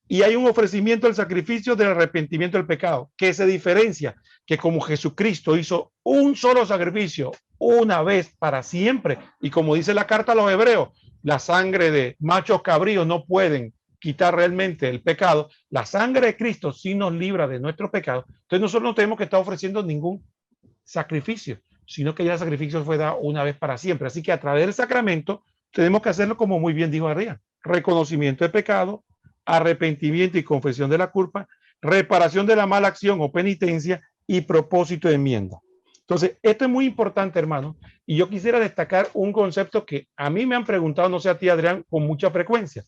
Y hay un ofrecimiento del sacrificio del arrepentimiento del pecado, que se diferencia que como Jesucristo hizo un solo sacrificio una vez para siempre, y como dice la carta a los hebreos, la sangre de machos cabríos no pueden quitar realmente el pecado, la sangre de Cristo sí nos libra de nuestro pecado. Entonces nosotros no tenemos que estar ofreciendo ningún sacrificio, sino que ya el sacrificio fue dado una vez para siempre. Así que a través del sacramento tenemos que hacerlo como muy bien dijo Adrián, reconocimiento de pecado, arrepentimiento y confesión de la culpa, reparación de la mala acción o penitencia y propósito de enmienda. Entonces, esto es muy importante, hermano, y yo quisiera destacar un concepto que a mí me han preguntado, no sé a ti, Adrián, con mucha frecuencia.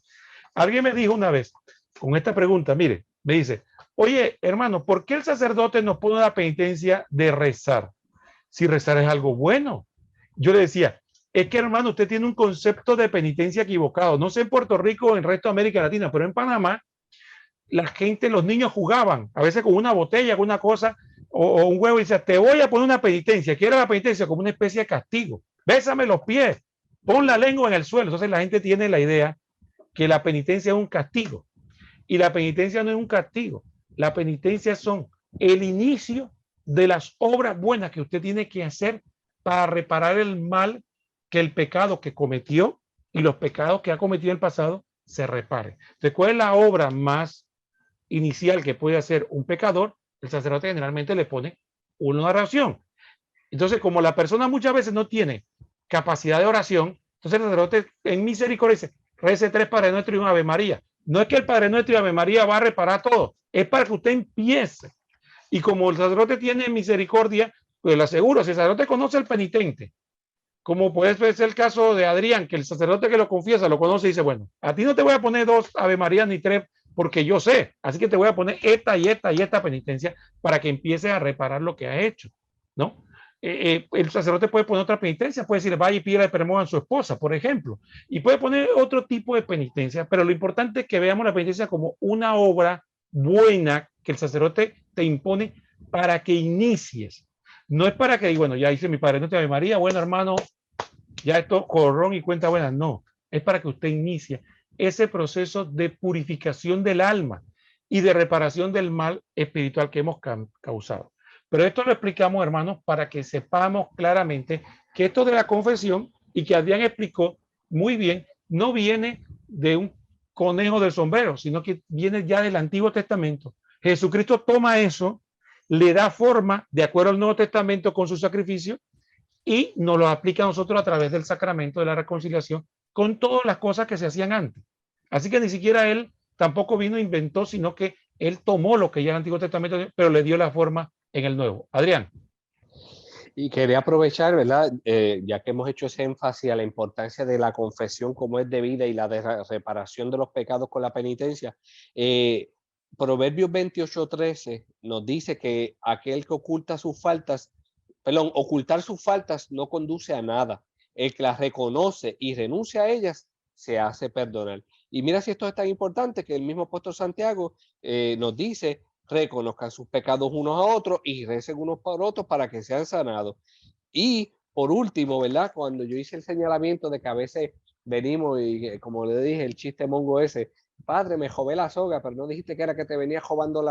Alguien me dijo una vez, con esta pregunta, mire, me dice, oye, hermano, ¿por qué el sacerdote nos pone la penitencia de rezar? Si rezar es algo bueno. Yo le decía, es que, hermano, usted tiene un concepto de penitencia equivocado. No sé en Puerto Rico o en el resto de América Latina, pero en Panamá, la gente, los niños jugaban, a veces con una botella, con una cosa, o un huevo, y decía, te voy a poner una penitencia. ¿Qué era la penitencia? Como una especie de castigo. Bésame los pies, pon la lengua en el suelo. Entonces la gente tiene la idea que la penitencia es un castigo. Y la penitencia no es un castigo. La penitencia son el inicio de las obras buenas que usted tiene que hacer para reparar el mal que el pecado que cometió y los pecados que ha cometido en el pasado se repare. Entonces, ¿cuál es la obra más inicial que puede hacer un pecador? El sacerdote generalmente le pone una oración. Entonces, como la persona muchas veces no tiene capacidad de oración, entonces el sacerdote en misericordia dice, rece 3 Padre Nuestro y un Ave María. No es que el Padre Nuestro y Ave María va a reparar todo, es para que usted empiece. Y como el sacerdote tiene misericordia, pues le aseguro, si el sacerdote conoce al penitente, como puede ser el caso de Adrián, que el sacerdote que lo confiesa lo conoce y dice, bueno, a ti no te voy a poner 2 Ave María ni 3 porque yo sé, así que te voy a poner esta y esta y esta penitencia para que empiece a reparar lo que ha hecho, ¿no? El sacerdote puede poner otra penitencia, puede decir, vaya y pida permoa a su esposa, por ejemplo, y puede poner otro tipo de penitencia, pero lo importante es que veamos la penitencia como una obra buena que el sacerdote te impone para que inicies. No es para que, bueno, ya hice mi Padre Nuestro Ave María, bueno, hermano, ya esto corrón y cuenta buena, no, es para que usted inicie ese proceso de purificación del alma y de reparación del mal espiritual que hemos causado. Pero esto lo explicamos, hermanos, para que sepamos claramente que esto de la confesión y que Adrián explicó muy bien, no viene de un conejo del sombrero, sino que viene ya del Antiguo Testamento. Jesucristo toma eso, le da forma de acuerdo al Nuevo Testamento con su sacrificio y nos lo aplica a nosotros a través del sacramento de la reconciliación con todas las cosas que se hacían antes. Así que ni siquiera él tampoco vino e inventó, sino que él tomó lo que ya en el Antiguo Testamento, pero le dio la forma en el Nuevo. Adrián. Y quería aprovechar, ¿verdad? Ya que hemos hecho ese énfasis a la importancia de la confesión como es debida y la de reparación de los pecados con la penitencia. Proverbios 28:13 nos dice que aquel que oculta sus faltas, perdón, ocultar sus faltas no conduce a nada. El que las reconoce y renuncia a ellas se hace perdonar. Y mira si esto es tan importante que el mismo apóstol Santiago nos dice, reconozcan sus pecados unos a otros y recen unos por otros para que sean sanados. Y por último, ¿verdad? Cuando yo hice el señalamiento de que a veces venimos y como le dije, el chiste mongo ese, padre, me jové la soga, pero no dijiste que era que te venía jobando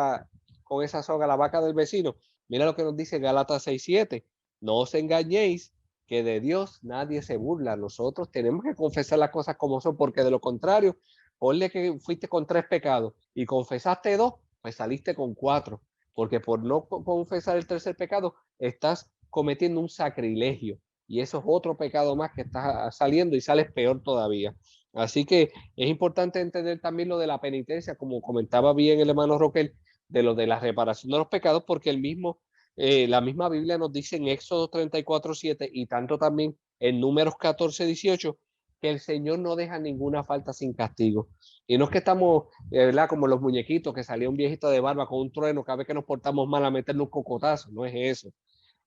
con esa soga la vaca del vecino. Mira lo que nos dice Gálatas 6:7. No os engañéis, que de Dios nadie se burla. Nosotros tenemos que confesar las cosas como son, porque de lo contrario, ponle que fuiste con 3 pecados y confesaste 2, pues saliste con 4, porque por no confesar el tercer pecado, estás cometiendo un sacrilegio y eso es otro pecado más que estás saliendo y sales peor todavía. Así que es importante entender también lo de la penitencia, como comentaba bien el hermano Roquel, de lo de la reparación de los pecados, porque la misma Biblia nos dice en Éxodo 34:7 y tanto también en Números 14:18 que el Señor no deja ninguna falta sin castigo. Y no es que estamos, ¿verdad? Como los muñequitos, que salía un viejito de barba con un trueno cada vez que nos portamos mal a meternos un cocotazo. No es eso.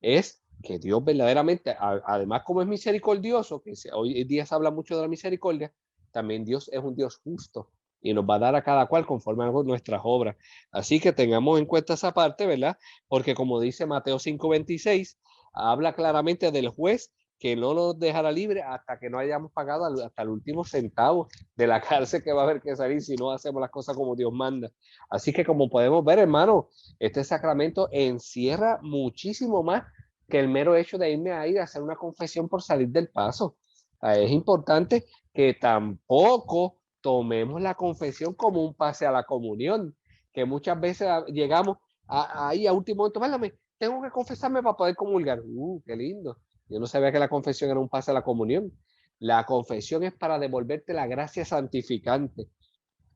Es que Dios verdaderamente, además como es misericordioso, que hoy en día se habla mucho de la misericordia, también Dios es un Dios justo y nos va a dar a cada cual conforme a nuestras obras. Así que tengamos en cuenta esa parte, ¿verdad? Porque como dice Mateo 5:26, habla claramente del juez que no nos dejará libre hasta que no hayamos pagado hasta el último centavo de la cárcel que va a haber que salir si no hacemos las cosas como Dios manda. Así que como podemos ver, hermano, este sacramento encierra muchísimo más que el mero hecho de irme a ir a hacer una confesión por salir del paso. Es importante que tampoco tomemos la confesión como un pase a la comunión, que muchas veces llegamos ahí a último momento, válame, tengo que confesarme para poder comulgar. Qué lindo. Yo no sabía que la confesión era un pase a la comunión. La confesión es para devolverte la gracia santificante.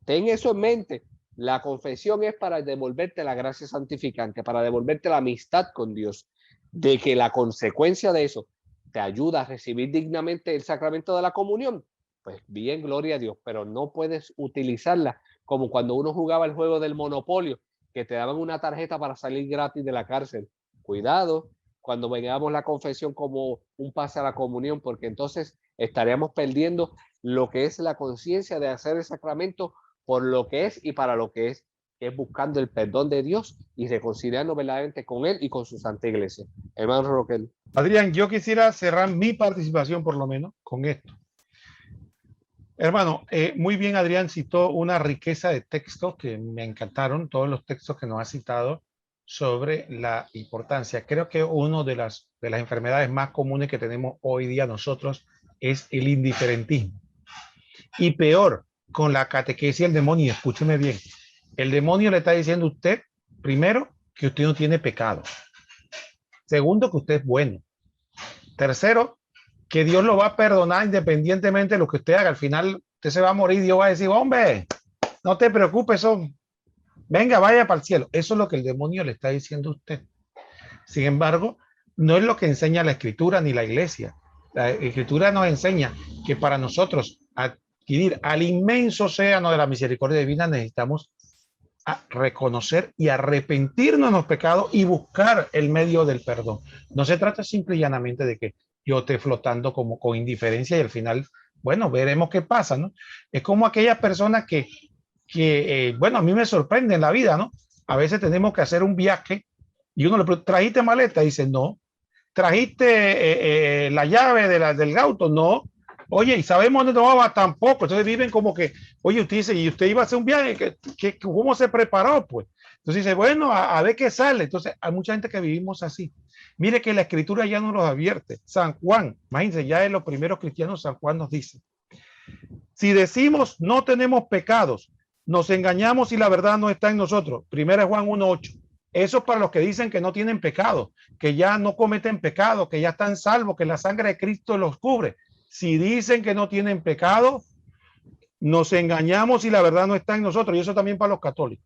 Ten eso en mente. La confesión es para devolverte la gracia santificante, para devolverte la amistad con Dios, de que la consecuencia de eso te ayuda a recibir dignamente el sacramento de la comunión. Pues bien, gloria a Dios, pero no puedes utilizarla como cuando uno jugaba el juego del Monopolio, que te daban una tarjeta para salir gratis de la cárcel. Cuidado cuando vengamos la confesión como un pase a la comunión, porque entonces estaríamos perdiendo lo que es la conciencia de hacer el sacramento por lo que es y para lo que es buscando el perdón de Dios y reconciliarnos verdaderamente con Él y con su Santa Iglesia. Hermano Roquel. Adrián, yo quisiera cerrar mi participación por lo menos con esto. Hermano, muy bien, Adrián citó una riqueza de textos que me encantaron, todos los textos que nos ha citado sobre la importancia. Creo que una de las enfermedades más comunes que tenemos hoy día nosotros es el indiferentismo. Y peor, con la catequesis del demonio, escúcheme bien, el demonio le está diciendo a usted, primero, que usted no tiene pecado. Segundo, que usted es bueno. Tercero, que Dios lo va a perdonar independientemente de lo que usted haga. Al final, usted se va a morir y Dios va a decir, hombre, no te preocupes, venga, vaya para el cielo. Eso es lo que el demonio le está diciendo a usted. Sin embargo, no es lo que enseña la Escritura ni la Iglesia. La Escritura nos enseña que para nosotros adquirir al inmenso océano de la misericordia divina necesitamos reconocer y arrepentirnos de los pecados y buscar el medio del perdón. No se trata simple y llanamente de que yo esté flotando como con indiferencia y al final, bueno, veremos qué pasa, ¿no? Es como aquellas personas que bueno, a mí me sorprende en la vida, ¿no? A veces tenemos que hacer un viaje y uno le pregunta, ¿trajiste maleta? Y dice, no. ¿Trajiste la llave del auto? No. Oye, ¿y sabemos dónde tomaba? Tampoco. Entonces viven como que, oye, usted dice, ¿y usted iba a hacer un viaje? ¿Cómo se preparó? Pues. Entonces dice, bueno, a ver qué sale. Entonces hay mucha gente que vivimos así. Mire que la Escritura ya nos los advierte. San Juan, imagínense, ya en los primeros cristianos, San Juan nos dice, si decimos no tenemos pecados, nos engañamos y la verdad no está en nosotros. Primera Juan 1:8. Eso es para los que dicen que no tienen pecado, que ya no cometen pecado, que ya están salvos, que la sangre de Cristo los cubre. Si dicen que no tienen pecado, nos engañamos y la verdad no está en nosotros. Y eso también para los católicos.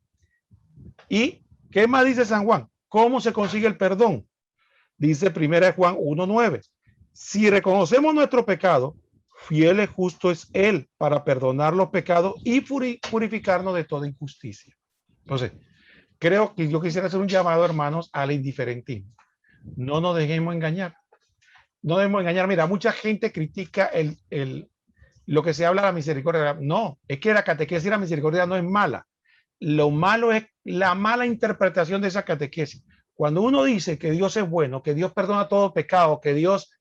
¿Y qué más dice San Juan? ¿Cómo se consigue el perdón? Dice Primera Juan 1:9. Si reconocemos nuestro pecado, fiel y justo es Él para perdonar los pecados y purificarnos de toda injusticia. Entonces, creo que yo quisiera hacer un llamado, hermanos, al indiferentismo. No nos dejemos engañar. No debemos engañar. Mira, mucha gente critica lo que se habla de la misericordia. No, es que la catequesis de la misericordia no es mala. Lo malo es la mala interpretación de esa catequesis. Cuando uno dice que Dios es bueno, que Dios perdona todo pecado, que Dios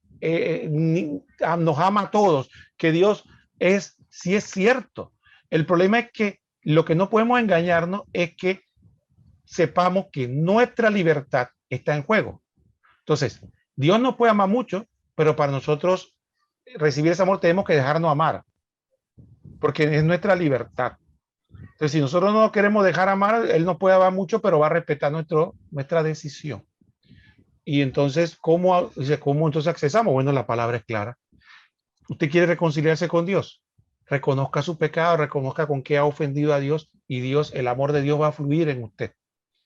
nos ama a todos, que Dios sí es cierto. El problema es que lo que no podemos engañarnos es que sepamos que nuestra libertad está en juego. Entonces, Dios nos puede amar mucho, pero para nosotros recibir ese amor tenemos que dejarnos amar, porque es nuestra libertad. Entonces, si nosotros no queremos dejar amar, Él nos puede amar mucho, pero va a respetar nuestra decisión. Y entonces, ¿cómo entonces accesamos? Bueno, la palabra es clara. Usted quiere reconciliarse con Dios, reconozca su pecado, reconozca con qué ha ofendido a Dios y Dios, el amor de Dios va a fluir en usted.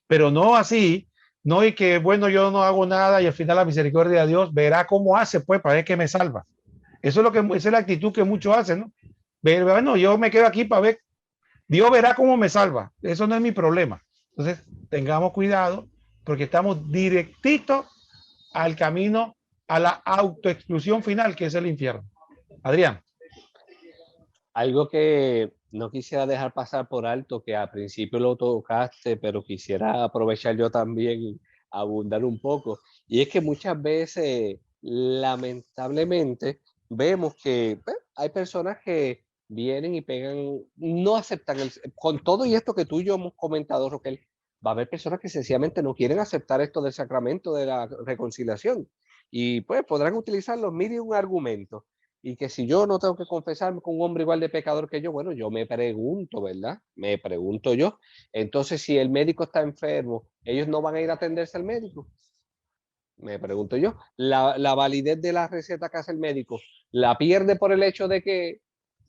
Pero no así, no y que, bueno, yo no hago nada y al final la misericordia de Dios verá cómo hace, pues, para ver que me salva. Eso es esa es la actitud que muchos hacen, ¿no? Bueno, yo me quedo aquí para ver, Dios verá cómo me salva. Eso no es mi problema. Entonces, tengamos cuidado porque estamos directito al camino a la autoexclusión final, que es el infierno. Adrián. Algo que no quisiera dejar pasar por alto, que al principio lo tocaste, pero quisiera aprovechar yo también, abundar un poco, y es que muchas veces, lamentablemente, vemos que hay personas que vienen y pegan, no aceptan, con todo y esto que tú y yo hemos comentado, Roquel, va a haber personas que sencillamente no quieren aceptar esto del sacramento de la reconciliación, y pues podrán utilizar los mil y un argumentos. Y que si yo no tengo que confesarme con un hombre igual de pecador que yo, bueno, yo me pregunto, ¿verdad? Me pregunto yo. Entonces, si el médico está enfermo, ellos no van a ir a atenderse al médico. Me pregunto yo. La validez de la receta que hace el médico, ¿la pierde por el hecho de que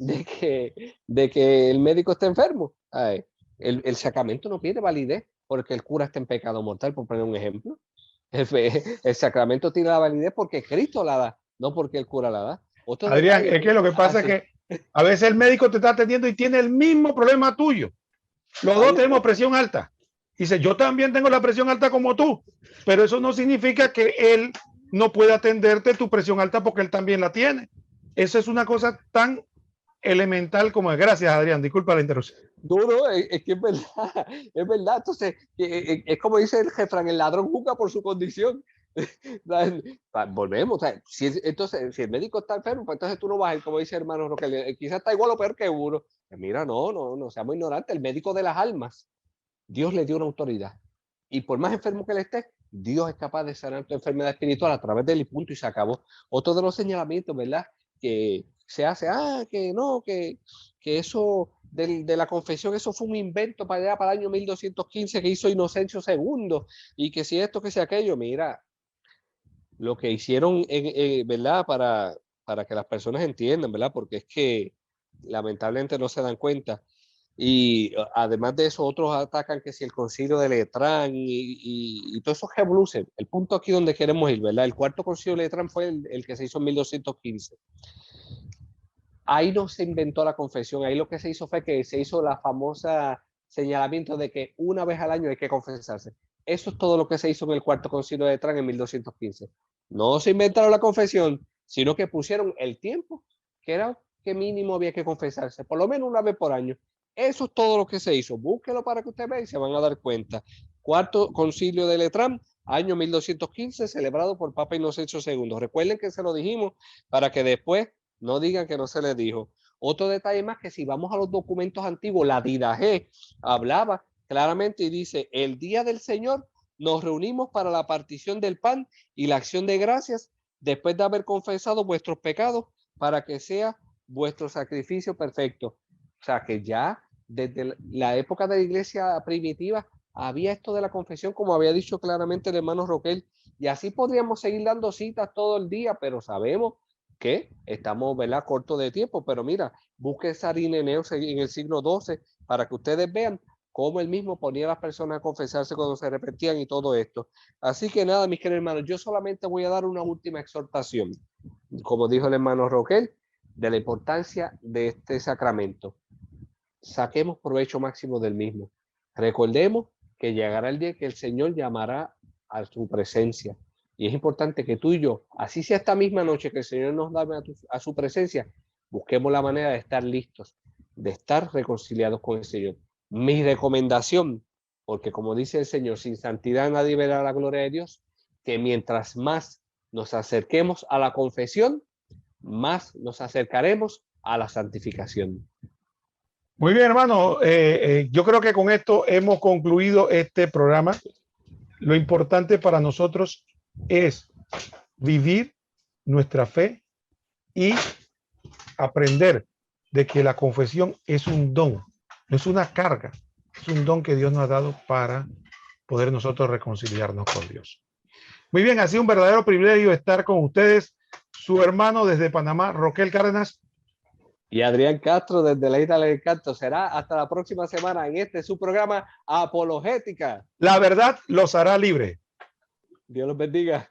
de que el médico está enfermo. Ay, el sacramento no pierde validez porque el cura está en pecado mortal, por poner un ejemplo. El sacramento tiene la validez porque Cristo la da, no porque el cura la da. Otro Adrián, detalle, es que lo que pasa es que a veces el médico te está atendiendo y tiene el mismo problema tuyo. Los dos tenemos presión alta. Dice, yo también tengo la presión alta como tú, pero eso no significa que él no pueda atenderte tu presión alta porque él también la tiene. Eso es una cosa tan elemental como es. Gracias, Adrián. Disculpa la interrupción. No, es que es verdad, es verdad. Entonces, es como dice el refrán, el ladrón juzga por su condición. Volvemos. O sea, entonces, si el médico está enfermo, pues entonces tú no vas a ir, como dice el hermano Roque, quizás está igual o peor que uno. Pues mira, no seamos ignorantes. El médico de las almas, Dios le dio una autoridad. Y por más enfermo que él esté, Dios es capaz de sanar tu enfermedad espiritual a través de él y punto y se acabó. Otro de los señalamientos, ¿verdad? Que se hace, que no, que eso de la confesión, eso fue un invento para allá, para el año 1215 que hizo Inocencio II y que si esto, que si aquello, mira, lo que hicieron, ¿verdad? Para que las personas entiendan, ¿verdad? Porque es que lamentablemente no se dan cuenta. Y además de eso, otros atacan que si el concilio de Letrán y todos esos revoluciones. El punto aquí donde queremos ir, ¿verdad? El cuarto concilio de Letrán fue el que se hizo en 1215. Ahí no se inventó la confesión, ahí lo que se hizo fue que se hizo la famosa señalamiento de que una vez al año hay que confesarse. Eso es todo lo que se hizo en el cuarto concilio de Letrán en 1215. No se inventaron la confesión, sino que pusieron el tiempo, que era que mínimo había que confesarse, por lo menos una vez por año. Eso es todo lo que se hizo. Búsquelo para que usted vea y se van a dar cuenta. Cuarto concilio de Letrán, año 1215, celebrado por Papa Inocencio II. Recuerden que se lo dijimos para que después no digan que no se les dijo. Otro detalle más, que si vamos a los documentos antiguos, la Didache hablaba claramente y dice, el día del Señor nos reunimos para la partición del pan y la acción de gracias después de haber confesado vuestros pecados para que sea vuestro sacrificio perfecto. O sea que ya desde la época de la iglesia primitiva había esto de la confesión, como había dicho claramente el hermano Roquel, y así podríamos seguir dando citas todo el día, pero sabemos que estamos, ¿verdad?, cortos de tiempo. Pero mira, busque San Ireneo en el siglo XII para que ustedes vean cómo él mismo ponía a las personas a confesarse cuando se arrepentían y todo esto. Así que nada, mis queridos hermanos, yo solamente voy a dar una última exhortación, como dijo el hermano Roquel, de la importancia de este sacramento. Saquemos provecho máximo del mismo. Recordemos que llegará el día que el Señor llamará a su presencia. Y es importante que tú y yo, así sea esta misma noche que el Señor nos da a su presencia, busquemos la manera de estar listos, de estar reconciliados con el Señor. Mi recomendación, porque como dice el Señor, sin santidad nadie verá la gloria de Dios, que mientras más nos acerquemos a la confesión, más nos acercaremos a la santificación. Muy bien, hermano. Yo creo que con esto hemos concluido este programa. Lo importante para nosotros es vivir nuestra fe y aprender de que la confesión es un don, no es una carga, es un don que Dios nos ha dado para poder nosotros reconciliarnos con Dios. Muy bien, ha sido un verdadero privilegio estar con ustedes, su hermano desde Panamá, Roquel Cárdenas. Y Adrián Castro desde la Isla del Encanto. Será hasta la próxima semana en su programa Apologética. La verdad los hará libre. Dios los bendiga.